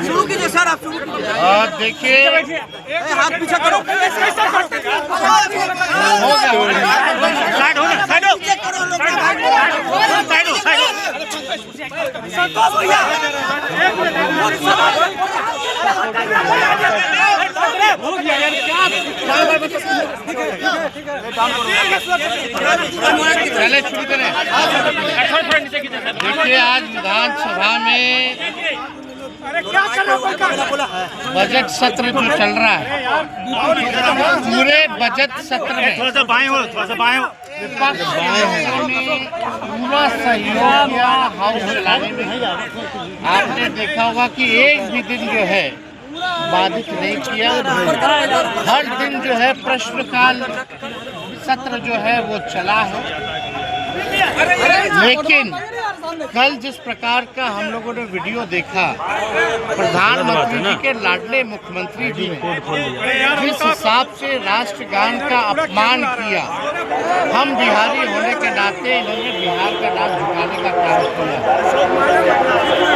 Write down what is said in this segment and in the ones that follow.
शुरू कीजिए सर, आप शुरू कीजिए। देखिए हाथ पीछे करो। संतोष भैया पहले शुरू करें। देखिए आज विधानसभा में बजट सत्र जो चल रहा है, पूरे बजट सत्र में थोड़ा सा बाएं हो, विपक्ष ने पूरा सहयोग किया हाउस चलाने में। आपने देखा होगा कि एक भी दिन जो है बाधित नहीं किया। हर दिन जो है प्रश्नकाल सत्र जो है वो चला है। लेकिन कल जिस प्रकार का हम लोगों ने वीडियो देखा, प्रधानमंत्री जी के लाडले मुख्यमंत्री जी ने जिस हिसाब से राष्ट्रगान का अपमान किया, हम बिहारी होने के नाते इन्होंने बिहार का नाम झुकाने का काम किया।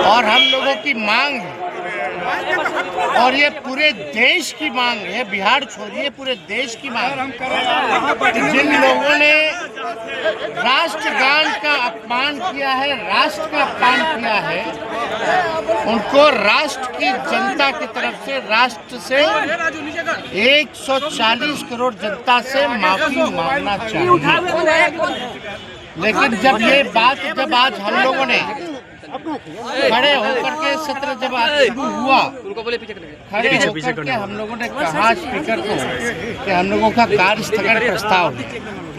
और हम लोगों की मांग है, और ये पूरे देश की मांग है, बिहार छोड़िए पूरे देश की मांग है। जिन लोगों ने राष्ट्रगान का अपमान किया है, राष्ट्र का अपमान किया है, उनको राष्ट्र की जनता की तरफ से, राष्ट्र से 140 करोड़ जनता से माफी मांगना चाहिए। लेकिन जब आज हम लोगों ने खड़े होकर के सत्र जब आज शुरू हुआ, खड़े होकर के हम लोगों ने कहा स्पीकर को कि हम लोगों का कार्य स्थगन प्रस्ताव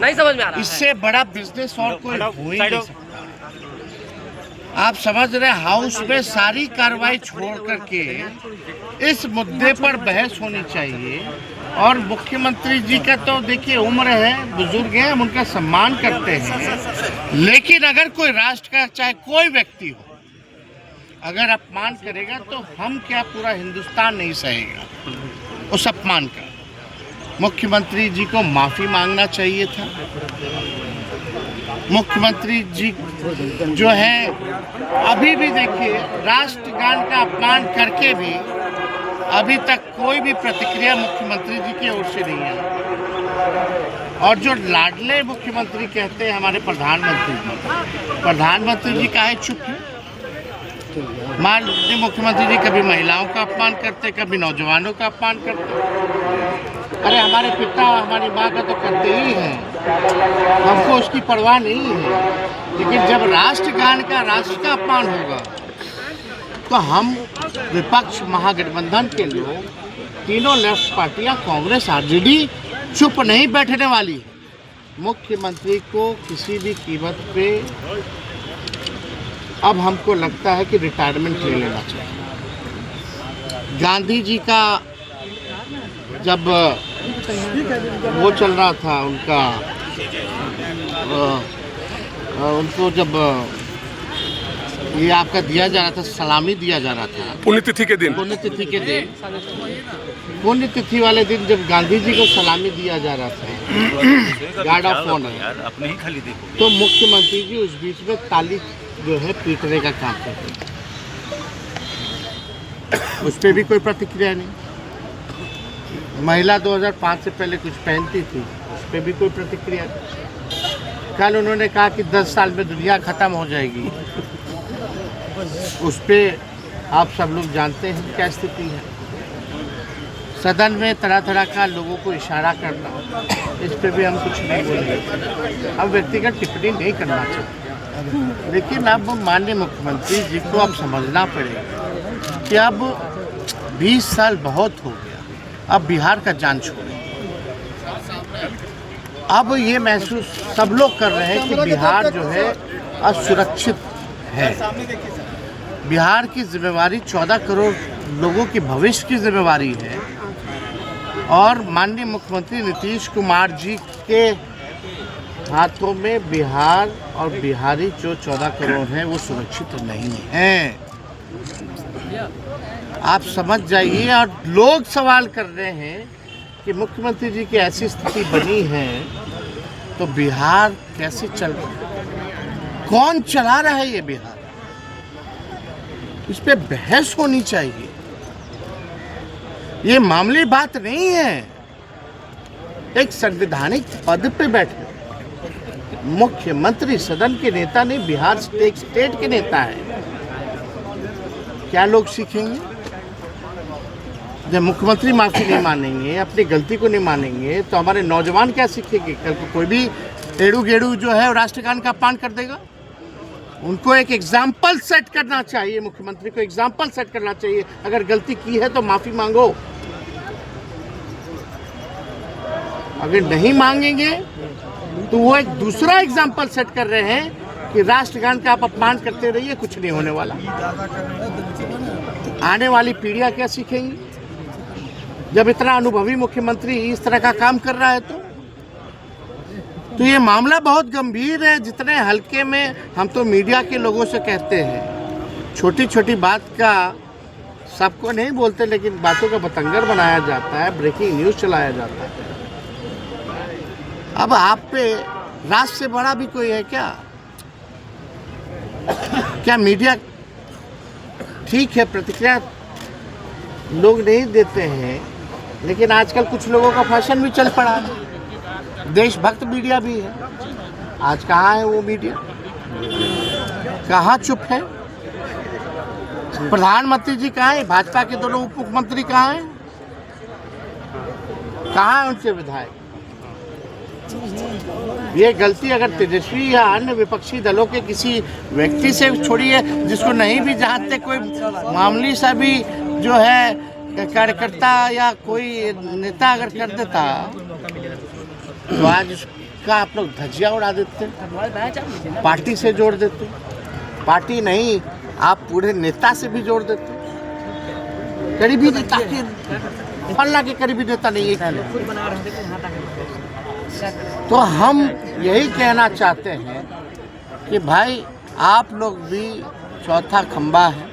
नहीं समझ में आ रहा। इससे बड़ा बिजनेस और कोई हो ही नहीं सकता। आप समझ रहे, हाउस में सारी कार्रवाई छोड़ करके इस मुद्दे पर बहस होनी चाहिए। और मुख्यमंत्री जी का तो देखिए उम्र है, बुजुर्ग हैं, हम उनका सम्मान करते हैं। लेकिन अगर कोई राष्ट्र का चाहे कोई व्यक्ति हो, अगर अपमान करेगा तो हम क्या पूरा हिंदुस्तान नहीं सहेगा उस अपमान का। मुख्यमंत्री जी को माफ़ी मांगना चाहिए था। मुख्यमंत्री जी जो है अभी भी देखिए राष्ट्रगान का अपमान करके भी अभी तक कोई भी प्रतिक्रिया मुख्यमंत्री जी की ओर से नहीं है। और जो लाडले मुख्यमंत्री कहते हैं हमारे प्रधानमंत्री जी काहे चुप हैं? माननीय मुख्यमंत्री जी कभी महिलाओं का अपमान करते, कभी नौजवानों का अपमान करते। अरे हमारे पिता हमारी माँ का तो करते ही हैं, हमको उसकी परवाह नहीं है। लेकिन जब राष्ट्रगान का, राष्ट्र का अपमान होगा तो हम विपक्ष महागठबंधन के लोग, तीनों लेफ्ट पार्टियां, कांग्रेस, आरजेडी चुप नहीं बैठने वाली है। मुख्यमंत्री को किसी भी कीमत पे अब हमको लगता है कि रिटायरमेंट ले लेना चाहिए। गांधी जी का जब वो चल रहा था उनका, उनको जब ये आपका दिया जा रहा था, सलामी दिया जा रहा था पुण्यतिथि के दिन, पुण्यतिथि वाले दिन जब गांधी जी को सलामी दिया जा रहा था, गार्ड ऑफ ऑनर, तो मुख्यमंत्री जी उस बीच में ताली जो है पीटने का काम करते हैं। उस पर भी कोई प्रतिक्रिया नहीं। महिला 2005 से पहले कुछ पहनती थी, उस पर भी कोई प्रतिक्रिया नहीं। कल उन्होंने कहा कि 10 साल में दुनिया खत्म हो जाएगी, उस पर आप सब लोग जानते हैं क्या स्थिति है। सदन में तरह तरह का लोगों को इशारा करना, इस पर भी हम कुछ नहीं बोलेंगे। हम व्यक्तिगत टिप्पणी नहीं करना चाहते, लेकिन अब माननीय मुख्यमंत्री जी को अब समझना पड़ेगा कि अब 20 साल बहुत हो गया, अब बिहार का जान छोड़े। अब ये महसूस सब लोग कर रहे हैं कि बिहार जो है असुरक्षित है। बिहार की जिम्मेवारी 14 करोड़ लोगों की भविष्य की जिम्मेवारी है। और माननीय मुख्यमंत्री नीतीश कुमार जी के हाथों में बिहार और बिहारी जो 14 करोड़ हैं वो सुरक्षित नहीं हैं। आप समझ जाइए। और लोग सवाल कर रहे हैं कि मुख्यमंत्री जी की ऐसी स्थिति बनी है तो बिहार कैसे चल रहा है, कौन चला रहा है ये बिहार, इस पे बहस होनी चाहिए। ये मामूली बात नहीं है। एक संवैधानिक पद पे बैठे मुख्यमंत्री, सदन के नेता नहीं, बिहार स्टेट के नेता है। क्या लोग सीखेंगे? जब मुख्यमंत्री माफी नहीं मानेंगे, अपनी गलती को नहीं मानेंगे, तो हमारे नौजवान क्या सीखेंगे? कल को कोई भी एड़ू गेड़ू जो है राष्ट्रगान का अपमान कर देगा। उनको एक एग्जाम्पल सेट करना चाहिए, मुख्यमंत्री को एग्जाम्पल सेट करना चाहिए। अगर गलती की है तो माफी मांगो, अगर नहीं मांगेंगे तो वो एक दूसरा एग्जाम्पल सेट कर रहे हैं कि राष्ट्रगान का आप अपमान करते रहिए, कुछ नहीं होने वाला। आने वाली पीढ़ियां क्या सीखेंगी जब इतना अनुभवी मुख्यमंत्री इस तरह का काम कर रहा है? तो ये मामला बहुत गंभीर है। जितने हल्के में हम तो मीडिया के लोगों से कहते हैं, छोटी छोटी बात का सबको नहीं बोलते, लेकिन बातों का बतंगर बनाया जाता है, ब्रेकिंग न्यूज़ चलाया जाता है। अब आप पे राज से बड़ा भी कोई है क्या? क्या मीडिया ठीक है, प्रतिक्रिया लोग नहीं देते हैं, लेकिन आजकल कुछ लोगों का फैशन भी चल पड़ा है, देशभक्त मीडिया भी है। आज कहाँ है वो मीडिया? कहाँ चुप है? प्रधानमंत्री जी कहाँ है? भाजपा के दोनों उप मुख्यमंत्री कहाँ हैं? कहाँ है उनके विधायक? ये गलती अगर तेजस्वी या अन्य विपक्षी दलों के किसी व्यक्ति से छोड़ी है, जिसको नहीं भी जानते, कोई मामूली सा भी जो है कार्यकर्ता या कोई नेता अगर कर देता, तो आज उसका आप लोग धज्जियां उड़ा देते, पार्टी से जोड़ देते। पार्टी नहीं, आप पूरे नेता से भी जोड़ देते। करीबी नेता के, फल्ला के करीबी नेता नहीं है। तो हम यही कहना चाहते हैं कि भाई आप लोग भी चौथा खंबा है,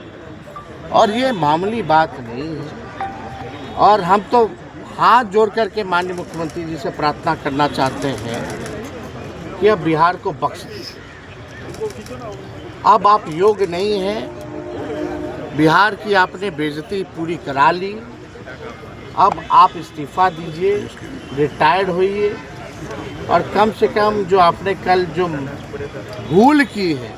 और ये मामूली बात नहीं है। और हम तो हाथ जोड़ करके माननीय मुख्यमंत्री जी से प्रार्थना करना चाहते हैं कि अब बिहार को बख्श दीजिए। अब आप योग्य नहीं हैं, बिहार की आपने बेइज्जती पूरी करा ली। अब आप इस्तीफा दीजिए, रिटायर्ड होइए, और कम से कम जो आपने कल जो भूल की है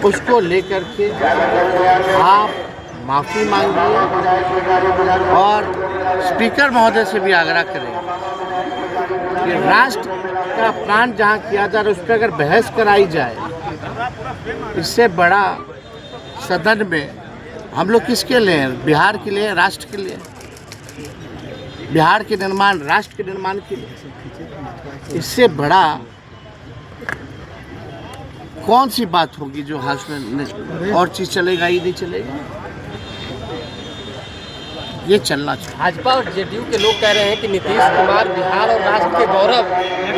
उसको लेकर के आप माफ़ी मांगिए। और स्पीकर महोदय से भी आग्रह करें कि राष्ट्र का अपमान जहाँ किया जा रहा है उस पर अगर बहस कराई जाए, इससे बड़ा सदन में हम लोग किसके लिए हैं? बिहार के लिए, राष्ट्र के लिए, बिहार के निर्माण, राष्ट्र के निर्माण के लिए। इससे बड़ा कौन सी बात होगी जो हाउस में और चीज़ चलेगा ही नहीं चलेगा? ये चलना चाहिए। भाजपा और जेडीयू के लोग कह रहे हैं कि नीतीश कुमार बिहार और राष्ट्र के गौरव